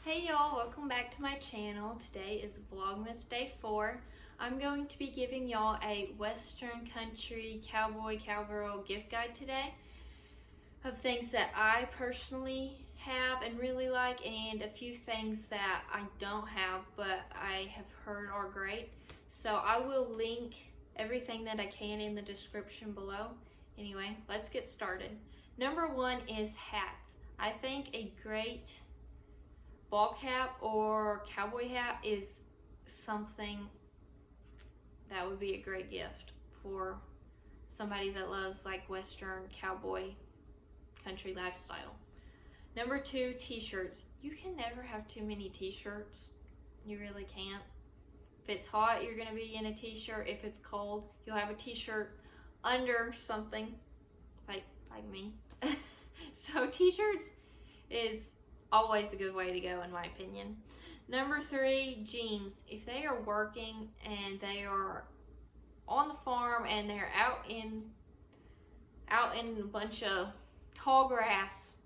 Hey y'all, welcome back to my channel. Today is Vlogmas Day 4. I'm going to be giving y'all a Western country cowboy cowgirl gift guide today of things that I personally have and really like, and a few things that I don't have but I have heard are great. So I will link everything that I can in the description below. Anyway, let's get started. Number one is hats. I think a great ball cap or cowboy hat is something that would be a great gift for somebody that loves like Western cowboy country lifestyle. Number two, t-shirts. You can never have too many t-shirts. You really can't. If it's hot, you're gonna be in a t-shirt. If it's cold, you'll have a t-shirt under something like me. So t-shirts is always a good way to go, in my opinion. Number three, jeans. If they are working and they are on the farm and they're out in a bunch of tall grass,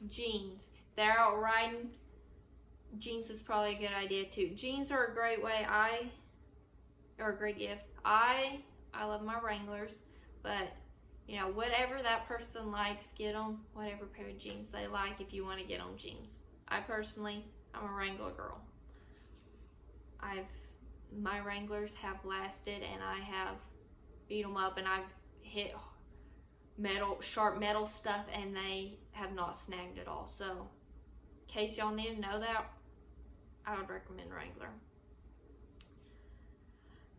jeans. If they're out riding, jeans is probably a good idea too. Jeans are a great way. Or a great gift. I love my Wranglers, but you know, whatever that person likes, get them whatever pair of jeans they like if you want to get them jeans. I'm a Wrangler girl. My Wranglers have lasted, and I have beat them up, and I've hit sharp metal stuff, and they have not snagged at all. So, in case y'all need to know that, I would recommend Wrangler.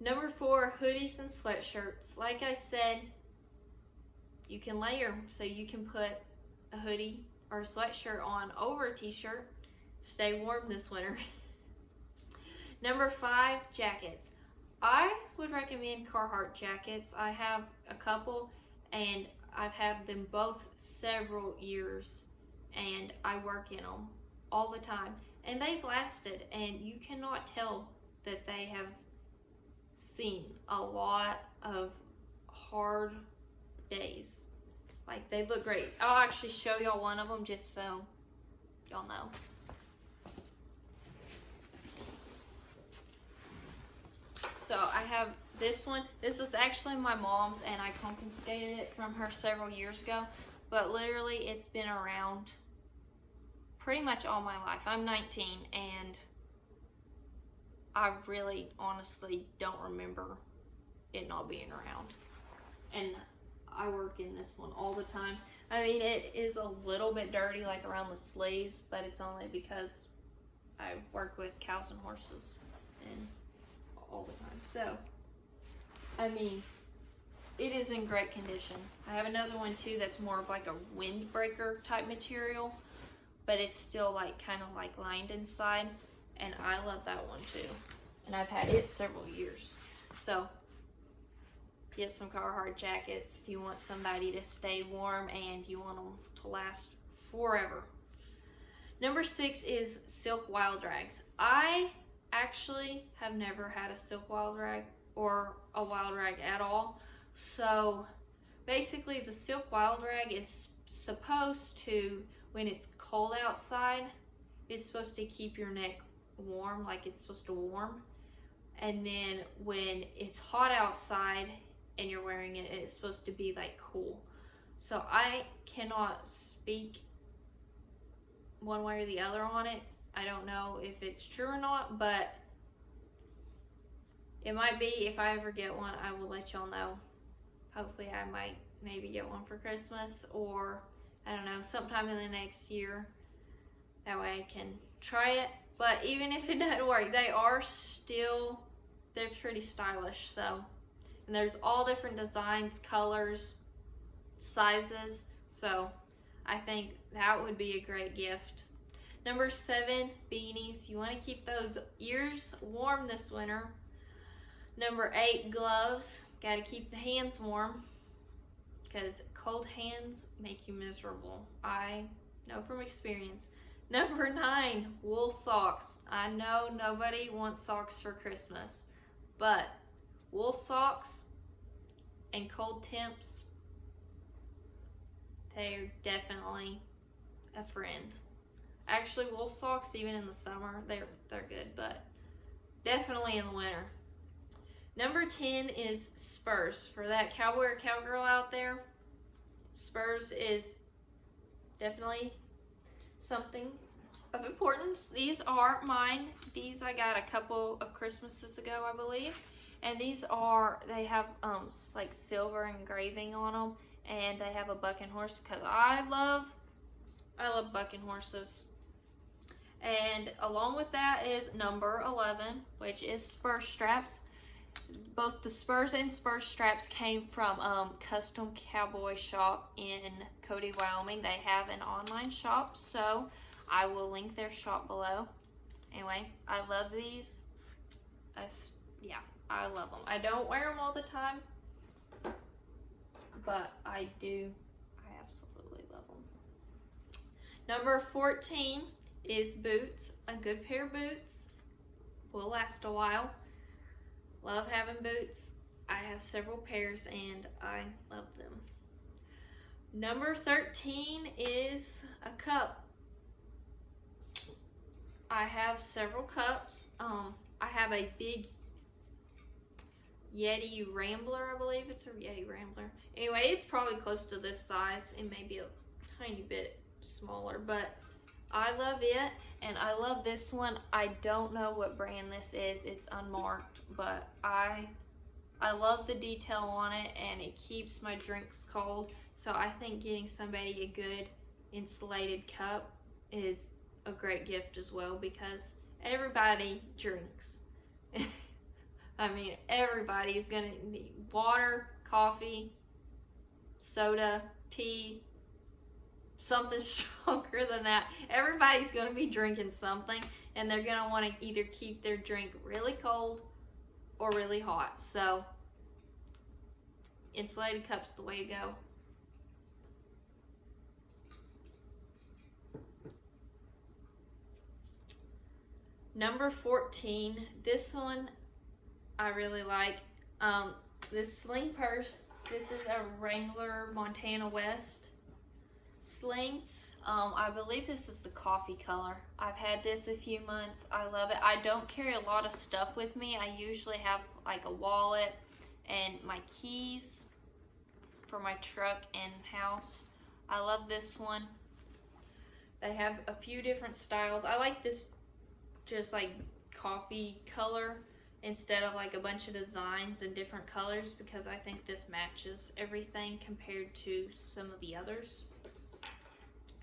Number four, hoodies and sweatshirts. Like I said, you can layer, so you can put a hoodie or a sweatshirt on over a t-shirt. Stay warm this winter. Number five, jackets. I would recommend Carhartt jackets. I have a couple, and I've had them both several years, and I work in them all the time, and they've lasted, and you cannot tell that they have seen a lot of hard days. Like, they look great. I'll actually show y'all one of them just so y'all know. So I have this one. This is actually my mom's, and I confiscated it from her several years ago. But literally, it's been around pretty much all my life. I'm 19, and I really, honestly don't remember it not being around. And I work in this one all the time. I mean, it is a little bit dirty, like around the sleeves, but it's only because I work with cows and horses and all the time. So, I mean, it is in great condition. I have another one too that's more of like a windbreaker type material, but it's still like kind of like lined inside, and I love that one too. And I've had it several years. So, get some Carhartt jackets if you want somebody to stay warm and you want them to last forever. Number six is silk wild rags. I actually have never had a silk wild rag or a wild rag at all. So basically, the silk wild rag is supposed to, when it's cold outside, it's supposed to keep your neck warm, like it's supposed to warm. And then when it's hot outside and you're wearing it, it's supposed to be like cool. So I cannot speak one way or the other on it. I don't know if it's true or not, but it might be. If I ever get one, I will let y'all know. Hopefully I might maybe get one for Christmas, or I don't know, sometime in the next year. That way I can try it. But even if it doesn't work, they're pretty stylish. So, and there's all different designs, colors, sizes. So I think that would be a great gift. Number seven, beanies. You want to keep those ears warm this winter. Number eight, gloves. Got to keep the hands warm, because cold hands make you miserable. I know from experience. Number nine, wool socks. I know nobody wants socks for Christmas, but wool socks and cold temps, they're definitely a friend. Actually, wool socks, even in the summer, they're good, but definitely in the winter. Number 10 is Spurs. For that cowboy or cowgirl out there, Spurs is definitely something of importance. These are mine. These I got a couple of Christmases ago, I believe. And these are, they have like silver engraving on them, and they have a bucking horse because I love bucking horses. And along with that is number 11, which is spur straps. Both the spurs and spur straps came from Custom Cowboy Shop in Cody, Wyoming. They have an online shop, so I will link their shop below. Anyway, I love these. Yeah, I love them. I don't wear them all the time, but I do. I absolutely love them. Number 14 is boots. A good pair of boots will last a while. Love having boots. I have several pairs and I love them. Number 13 is a cup. I have several cups. I have a big Yeti Rambler, I believe it's a Yeti Rambler. Anyway, it's probably close to this size. It may be a tiny bit smaller, but I love it, and I love this one. I don't know what brand this is. It's unmarked, but I love the detail on it, and it keeps my drinks cold. So I think getting somebody a good insulated cup is a great gift as well, because everybody drinks. I mean, everybody's gonna need water, coffee, soda, tea, something stronger than that. Everybody's going to be drinking something, and they're going to want to either keep their drink really cold or really hot. So insulated cup's the way to go. Number 14, this one I really like. This sling purse, this is a Wrangler Montana West sling. I believe this is the coffee color. I've had this a few months. I love it. I don't carry a lot of stuff with me. I usually have like a wallet and my keys for my truck and house. I love this one. They have a few different styles. I like this just like coffee color instead of like a bunch of designs and different colors, because I think this matches everything compared to some of the others.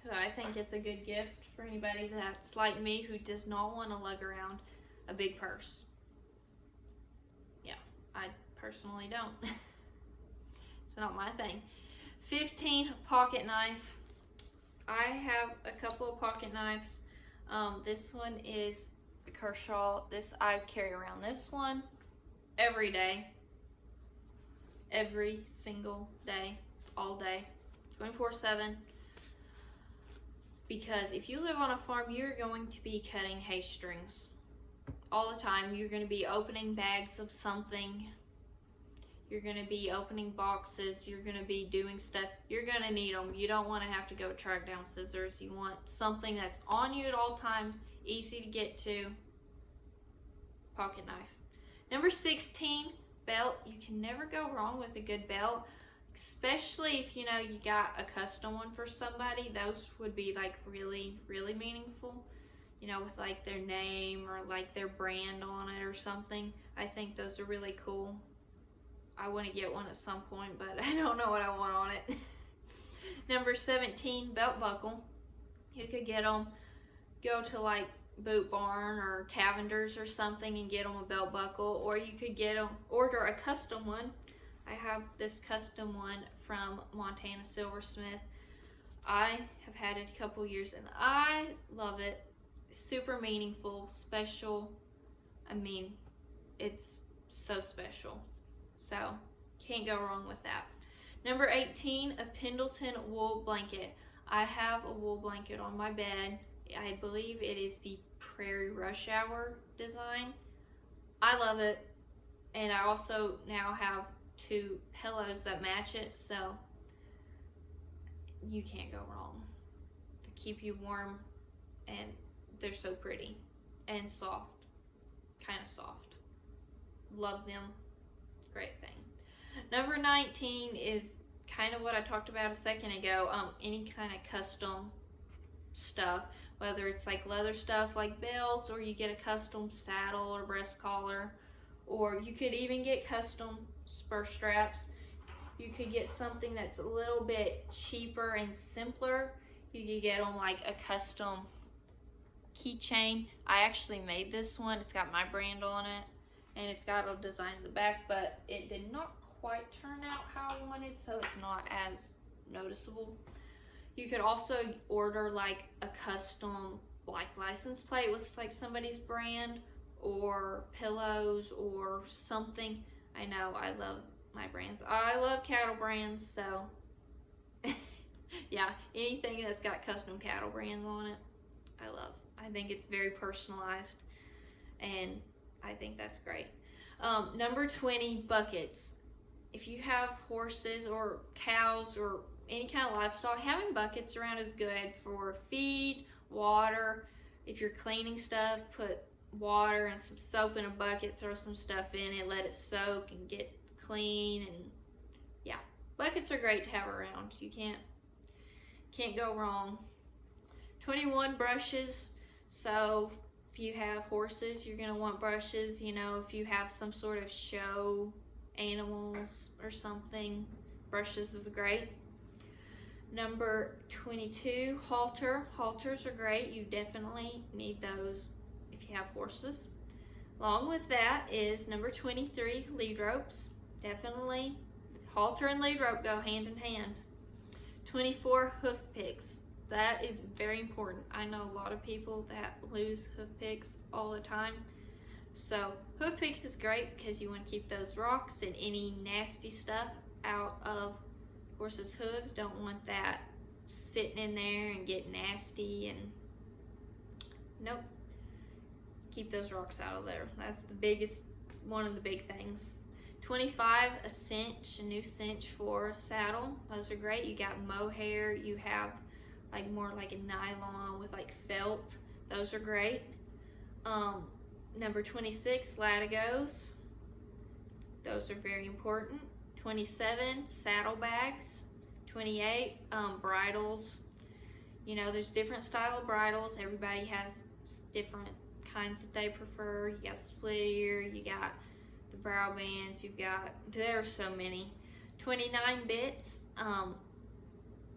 So I think it's a good gift for anybody that's like me who does not want to lug around a big purse. Yeah, I personally don't. It's not my thing. 15, pocket knife. I have a couple of pocket knives. This one is the Kershaw. I carry around this one every day. Every single day. All day. 24/7. Because if you live on a farm, you're going to be cutting hay strings all the time. You're going to be opening bags of something. You're going to be opening boxes. You're going to be doing stuff. You're going to need them. You don't want to have to go track down scissors. You want something that's on you at all times, easy to get to. Pocket knife. Number 16, belt. You can never go wrong with a good belt. Especially if you know you got a custom one for somebody. Those would be like really, really meaningful, you know, with like their name or like their brand on it or something. I think those are really cool. I want to get one at some point, but I don't know what I want on it. Number 17, belt buckle. You could get them, go to like Boot Barn or Cavender's or something and get them a belt buckle, or you could get them, order a custom one. I have this custom one from Montana Silversmith. I have had it a couple years and I love it. Super meaningful, special. I mean, it's so special. So, can't go wrong with that. Number 18, a Pendleton wool blanket. I have a wool blanket on my bed. I believe it is the Prairie Rush Hour design. I love it. And I also now have 2 pillows that match it, so you can't go wrong. To keep you warm and they're so pretty and soft, kind of soft. Love them. Great thing. Number 19 is kind of what I talked about a second ago. Any kind of custom stuff, whether it's like leather stuff like belts, or you get a custom saddle or breast collar, or you could even get custom spur straps. You could get something that's a little bit cheaper and simpler. You could get on like a custom keychain. I actually made this one. It's got my brand on it, and it's got a design in the back, but it did not quite turn out how I wanted, so it's not as noticeable. You could also order like a custom like license plate with like somebody's brand, or pillows or something. I know I love my brands. I love cattle brands, so yeah, anything that's got custom cattle brands on it, I love. I think it's very personalized, and I think that's great. Number 20, buckets. If you have horses or cows or any kind of livestock, having buckets around is good for feed, water. If you're cleaning stuff, put water and some soap in a bucket, throw some stuff in it, let it soak and get clean. And yeah, buckets are great to have around. You can't go wrong. 21, brushes. So if you have horses, you're gonna want brushes. You know, if you have some sort of show animals or something, brushes is great. Number 22, halter. Halters are great. You definitely need those if you have horses. Along with that is number 23, lead ropes. Definitely, halter and lead rope go hand in hand. 24, hoof picks. That is very important. I know a lot of people that lose hoof picks all the time. So hoof picks is great because you want to keep those rocks and any nasty stuff out of horses' hooves. Don't want that sitting in there and get nasty, and nope. Keep those rocks out of there. That's the biggest, one of the big things. 25, a cinch, a new cinch for a saddle. Those are great. You got mohair, you have like more like a nylon with like felt. Those are great. Number 26, latigos. Those are very important. 27, saddlebags. 28, bridles. You know, there's different style of bridles. Everybody has different kinds that they prefer. You got split ear, you got the brow bands, there are so many. 29, bits.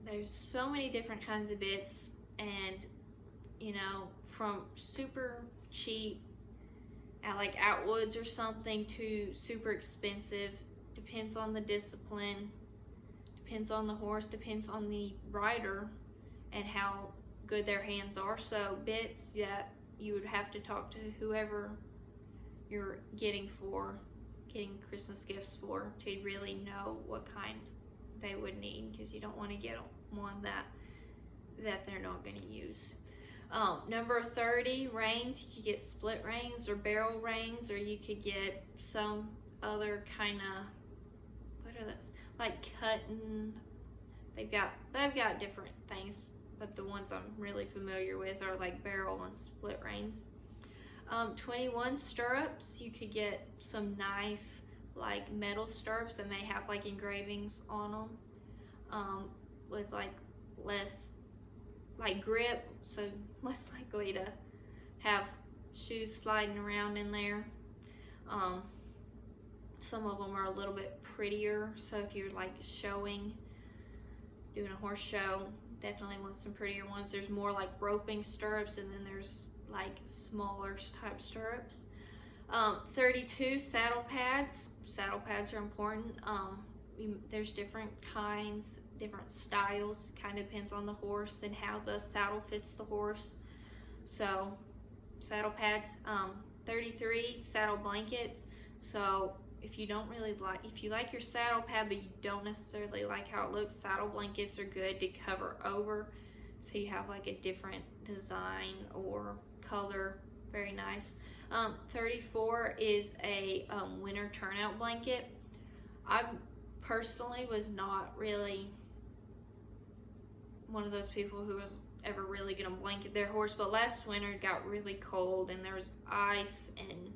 There's so many different kinds of bits, and you know, from super cheap at like Outwoods or something to super expensive. Depends on the discipline, depends on the horse, depends on the rider and how good their hands are. So bits that you would have to talk to whoever you're getting Christmas gifts for to really know what kind they would need, because you don't want to get one that they're not going to use. Number 30, reins. You could get split reins or barrel reins, or you could get some other kind of, what are those? Like cutting. They've got different things, but the ones I'm really familiar with are like barrel and split reins. 21, stirrups. You could get some nice like metal stirrups that may have like engravings on them, with like less like grip, so less likely to have shoes sliding around in there. Some of them are a little bit prettier, so if you're like doing a horse show, definitely want some prettier ones. There's more like roping stirrups, and then there's like smaller type stirrups. 32, saddle pads. Saddle pads are important. There's different kinds, different styles, kind of depends on the horse and how the saddle fits the horse. So saddle pads. 33, saddle blankets. So if you like your saddle pad but you don't necessarily like how it looks, saddle blankets are good to cover over, so you have like a different design or color. Very nice. 34 is a winter turnout blanket. I personally was not really one of those people who was ever really gonna blanket their horse, but last winter it got really cold and there was ice and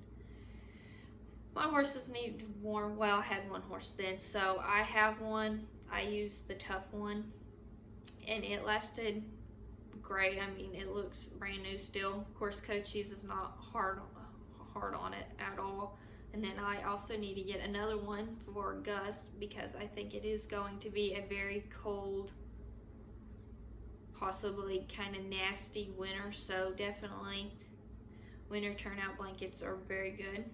my horses needed warm. Well, I had one horse then, so I have one. I used the tough one and it lasted great. I mean, it looks brand new still. Of course, Cochise is not hard on it at all. And then I also need to get another one for Gus because I think it is going to be a very cold, possibly kind of nasty winter. So definitely winter turnout blankets are very good.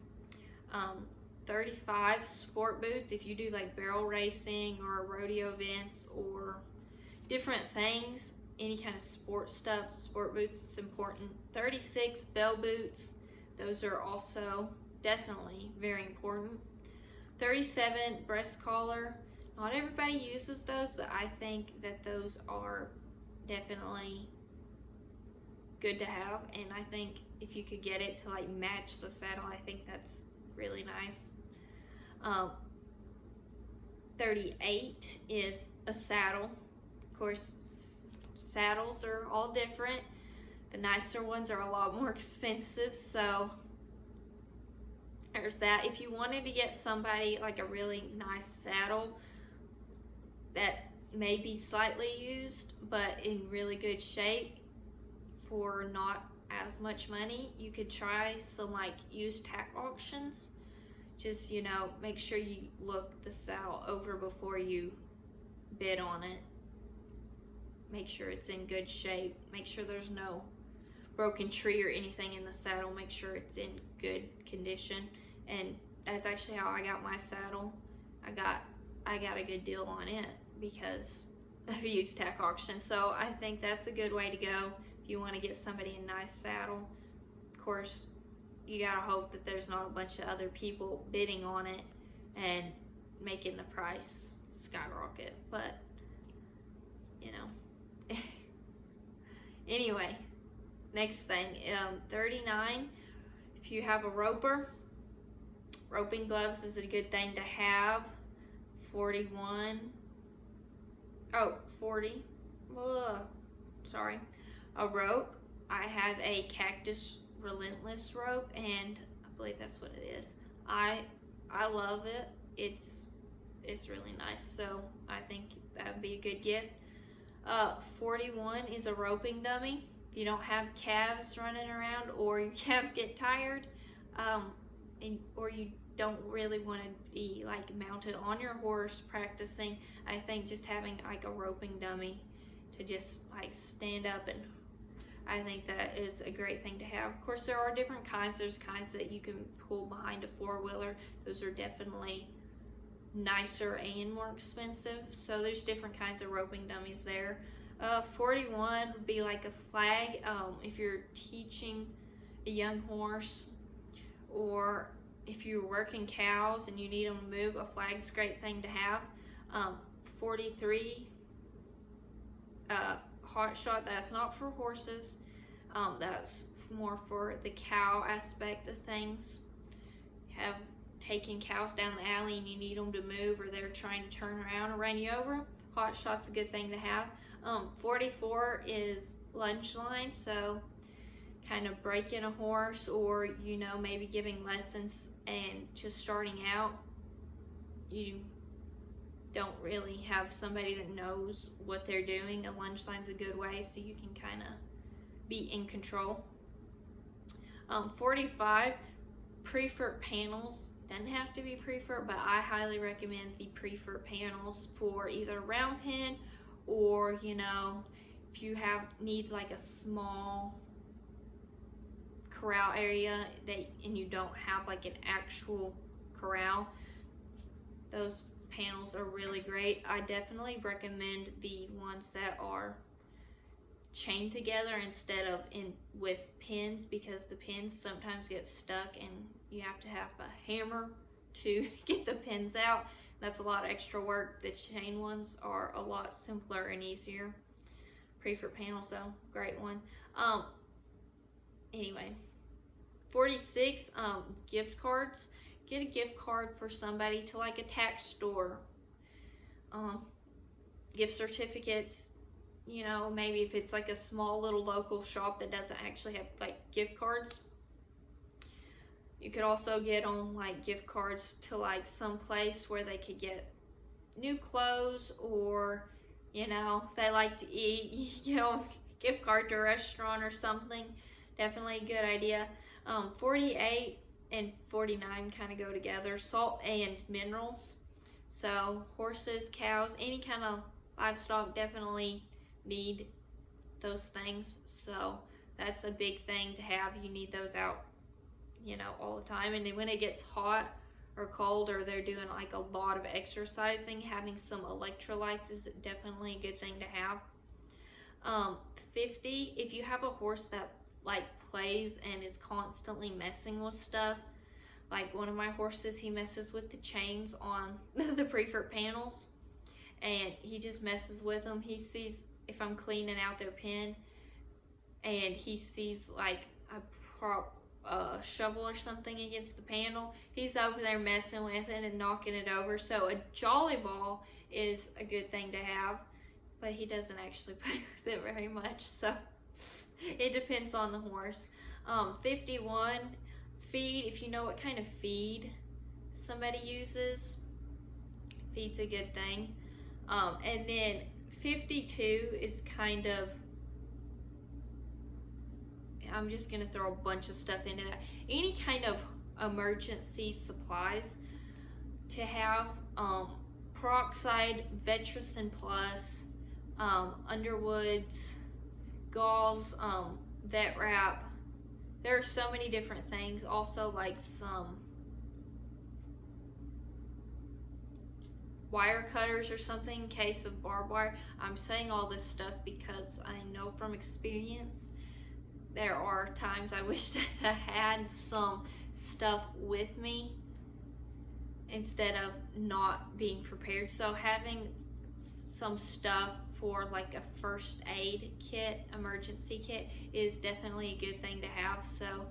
35 sport boots if you do like barrel racing or rodeo events or different things, any kind of sport stuff. Sport boots is important. 36 bell boots, those are also definitely very important. 37 breast collar, not everybody uses those, but I think that those are definitely good to have, and I think if you could get it to like match the saddle, I think that's really nice. 38 is a saddle. Of course, saddles are all different. The nicer ones are a lot more expensive, so there's that. If you wanted to get somebody like a really nice saddle that may be slightly used but in really good shape for not as much money, you could try some like used tack auctions. Just, you know, make sure you look the saddle over before you bid on it. Make sure it's in good shape. Make sure there's no broken tree or anything in the saddle. Make sure it's in good condition. And that's actually how I got my saddle. I got a good deal on it because of used tack auction. So I think that's a good way to go if you want to get somebody a nice saddle. Of course, you gotta hope that there's not a bunch of other people bidding on it and making the price skyrocket, but you know. Anyway, next thing, 39, if you have a roper, roping gloves is a good thing to have. 41, oh, 40, sorry, a rope. I have a Cactus Relentless rope, and I believe that's what it is. I love it. It's really nice, so I think that would be a good gift. 41 is a roping dummy. If you don't have calves running around, or your calves get tired, or you don't really want to be like mounted on your horse practicing, I think just having like a roping dummy to just like stand up, and I think that is a great thing to have. Of course, there are different kinds. There's kinds that you can pull behind a four-wheeler. Those are definitely nicer and more expensive. So there's different kinds of roping dummies there. 41 would be like a flag. If you're teaching a young horse, or if you're working cows and you need them to move, a flag's a great thing to have. 43, hot shot, that's not for horses. That's more for the cow aspect of things. You have taking cows down the alley and you need them to move, or they're trying to turn around and run you over. Hot shot's a good thing to have. 44 is lunge line, so kind of breaking a horse, or you know, maybe giving lessons and just starting out. You don't really have somebody that knows what they're doing. A lunge line's a good way so you can kind of be in control. 45, pre-foot panels. Doesn't have to be pre-foot, but I highly recommend the pre-foot panels for either round pen, or you know, if you need like a small corral area and you don't have like an actual corral, those panels are really great. I definitely recommend the ones that are chained together instead of with pins, because the pins sometimes get stuck and you have to have a hammer to get the pins out. That's a lot of extra work. The chain ones are a lot simpler and easier. Pre-foot panels though, great one. Anyway, 46, gift cards. Get a gift card for somebody to like a tax store. Gift certificates, you know, maybe if it's like a small little local shop that doesn't actually have like gift cards. You could also get on like gift cards to like some place where they could get new clothes, or, you know, they like to eat, you know, gift card to a restaurant or something. Definitely a good idea. 48 and 49 kind of go together. Salt and minerals. So horses, cows, any kind of livestock definitely need those things. So that's a big thing to have. You need those out, you know, all the time. And then when it gets hot or cold, or they're doing like a lot of exercising, having some electrolytes is definitely a good thing to have. 50, if you have a horse that like plays and is constantly messing with stuff, like one of my horses, he messes with the chains on the prefert panels, and he just messes with them. He sees if I'm cleaning out their pen, and he sees like a shovel or something against the panel, he's over there messing with it and knocking it over. So a jolly ball is a good thing to have, but he doesn't actually play with it very much, so it depends on the horse. 51, feed. If you know what kind of feed somebody uses, feed's a good thing. And then 52 is kind of, I'm just going to throw a bunch of stuff into that. Any kind of emergency supplies to have. Peroxide, Vetricin Plus, Underwoods, gauze, vet wrap. There are so many different things. Also like some wire cutters or something in case of barbed wire. I'm saying all this stuff because I know from experience there are times I wish that I had some stuff with me instead of not being prepared. So having some stuff for like a first aid kit, emergency kit, is definitely a good thing to have. So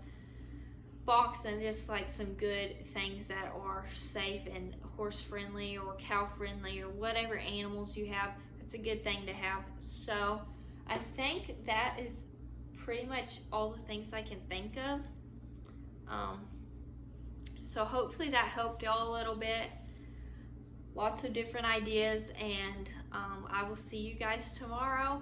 box and just like some good things that are safe and horse friendly or cow friendly or whatever animals you have, it's a good thing to have. So I think that is pretty much all the things I can think of. So hopefully that helped y'all a little bit. Lots of different ideas, and I will see you guys tomorrow.